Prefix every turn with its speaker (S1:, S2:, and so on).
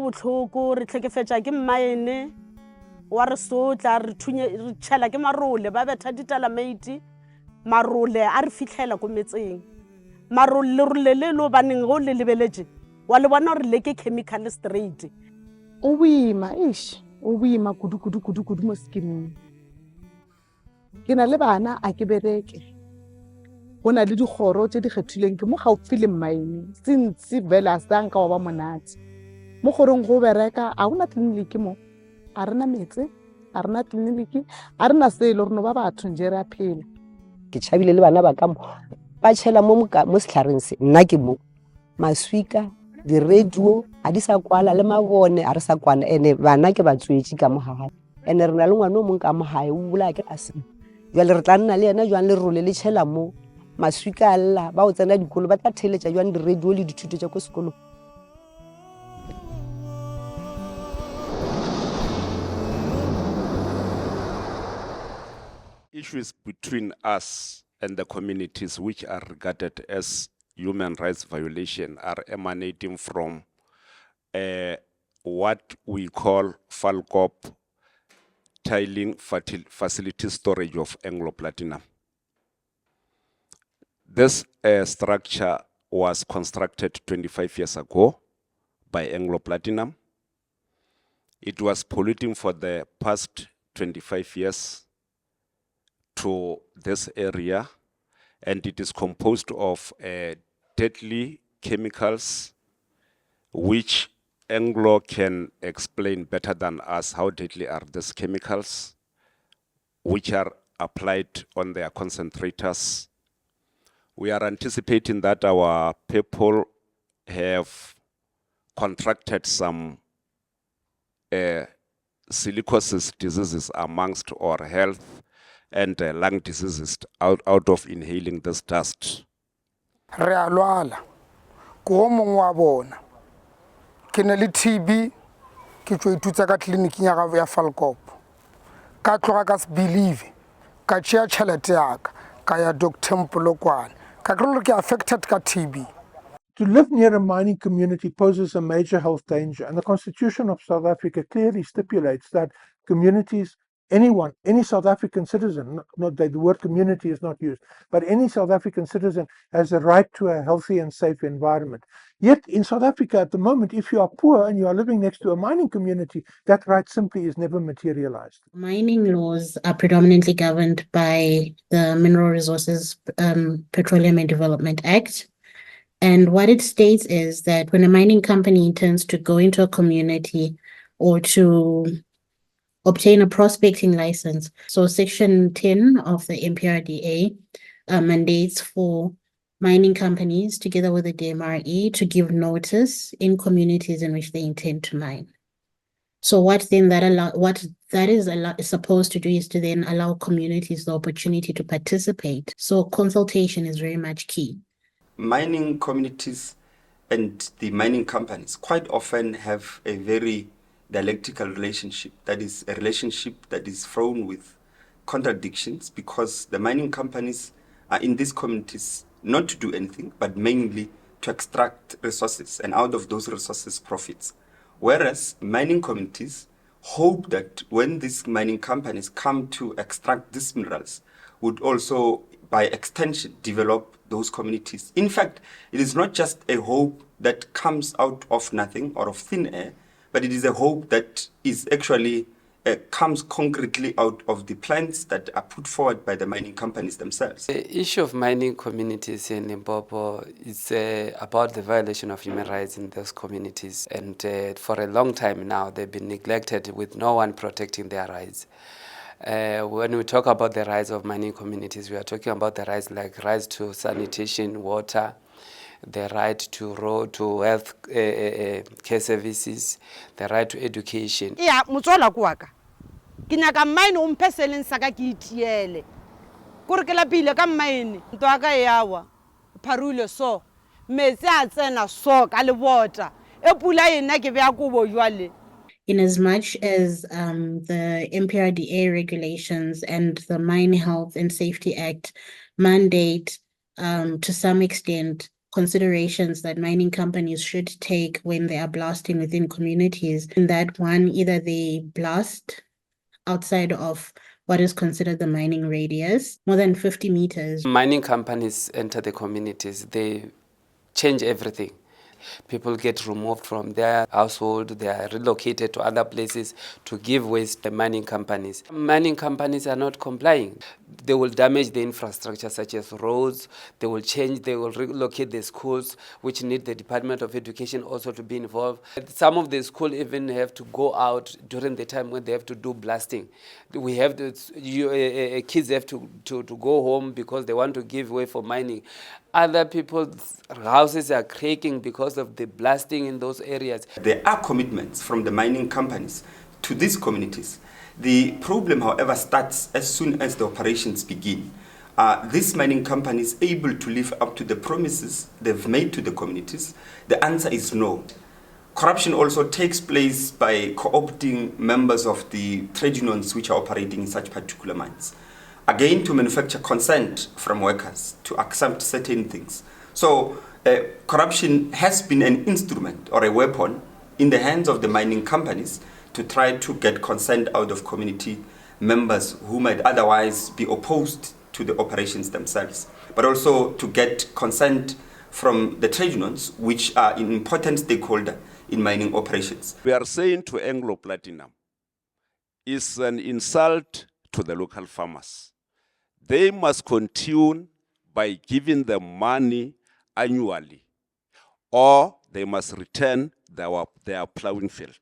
S1: botlhoko re tlhekefetša ke mmaene wa re sotla re tšhela ke marole ba betha ditalamate marole a re fitlhela ko metseng marole le lo baneng go le lebeletše wa le bona gore le ke chemical straight
S2: o boima kudu mo skineng ke na le bana a ke bereke go na le dikgoro tse di kgethilweng ke mo gaufi le mmaene sentse vela sang ka wa ba monate mo goreng go bereka a gona tleliniki mo a rena metse a rena tleliniki a rena selo reno ba batho nje re a phela
S3: ke tšhabile le bana ba ka mo ba tšhela mo setlhareng se nna ke mo maswika di-radio a di sa kwala le mabone a re sa kwana ene bana ke ba tswetše ka mo gae ene re na le ngwane o mongwe ka mo gae o bolaya ke a seng jale re tla nna le yena jwang le role le tšhela mo maswika a lla ba o tsena dikolo ba tla theletša jwang di-radio le dithuto tša ko sekolong.
S4: Issues between us and the communities which are regarded as human rights violation are emanating from what we call FALCOP, tiling facility storage of Anglo Platinum. This structure was constructed 25 years ago by Anglo Platinum. It was polluting for the past 25 years to this area, and it is composed of deadly chemicals, which Anglo can explain better than us how deadly are these chemicals, which are applied on their concentrators. We are anticipating that our people have contracted some silicosis diseases amongst our health and lung diseases out of inhaling this dust.
S5: Re a lwala ko mongwe wa bona ke ne le TB ke tšo itutsa ka tleliniking ya gago ya Falcop ka tloga ka se believe ka tšea tšhelete yaka ka ya Dr. Mpolokwane ka kry ke affected ka TB.
S6: To live near a mining community poses a major health danger, and the Constitution of South Africa clearly stipulates that communities, anyone, any South African citizen, not that the word community is not used, but any South African citizen has a right to a healthy and safe environment. Yet in South Africa at the moment, if you are poor and you are living next to a mining community, that right simply is never materialized.
S7: Mining laws are predominantly governed by the Mineral Resources Petroleum and Development Act. And what it states is that when a mining company intends to go into a community or to obtain a prospecting license, so Section 10 of the MPRDA mandates for mining companies together with the DMRE to give notice in communities in which they intend to mine. So what then that is supposed to do is to then allow communities the opportunity to participate. So consultation is very much key.
S8: Mining communities and the mining companies quite often have a very dialectical relationship. That is a relationship that is fraught with contradictions, because the mining companies are in these communities not to do anything, but mainly to extract resources, and out of those resources, profits. Whereas mining communities hope that when these mining companies come to extract these minerals, would also, by extension, develop those communities. In fact, it is not just a hope that comes out of nothing or of thin air, but it is a hope that is actually comes concretely out of the plans that are put forward by the mining companies themselves.
S9: The issue of mining communities in Limpopo is about the violation of human rights in those communities, and for a long time now they've been neglected with no one protecting their rights. When we talk about the rights of mining communities, we are talking about the rights like rights to sanitation, water, the right to road, to health care services, the right to education.
S1: Yeah, mutsola kuaka. Kinyaka mine umpeseleng saka ki itiele. Kore ke lapile ka mine, ntwa ka yawa. Pharule so. Metsi a tsena so ka le water. E pula ena ke bea kubo jwale.
S7: In as much as the MPRDA regulations and the Mine Health and Safety Act mandate, to some extent, considerations that mining companies should take when they are blasting within communities. In that one, either they blast outside of what is considered the mining radius, more than 50 meters.
S9: Mining companies enter the communities, they change everything. People get removed from their household, they are relocated to other places to give waste to mining companies. Mining companies are not complying. They will damage the infrastructure such as roads, they will relocate the schools, which need the Department of Education also to be involved. Some of the schools even have to go out during the time when they have to do blasting. We have kids have to go home because they want to give way for mining. Other people's houses are cracking because of the blasting in those areas.
S8: There are commitments from the mining companies to these communities. The problem, however, starts as soon as the operations begin. These mining companies able to live up to the promises they've made to the communities? The answer is no. Corruption also takes place by co-opting members of the trade unions which are operating in such particular mines. Again, to manufacture consent from workers to accept certain things. So corruption has been an instrument or a weapon in the hands of the mining companies to try to get consent out of community members who might otherwise be opposed to the operations themselves, but also to get consent from the trade unions, which are an important stakeholder in mining operations.
S4: We are saying to Anglo Platinum, it's an insult to the local farmers. They must continue by giving them money annually, or they must return their plowing field.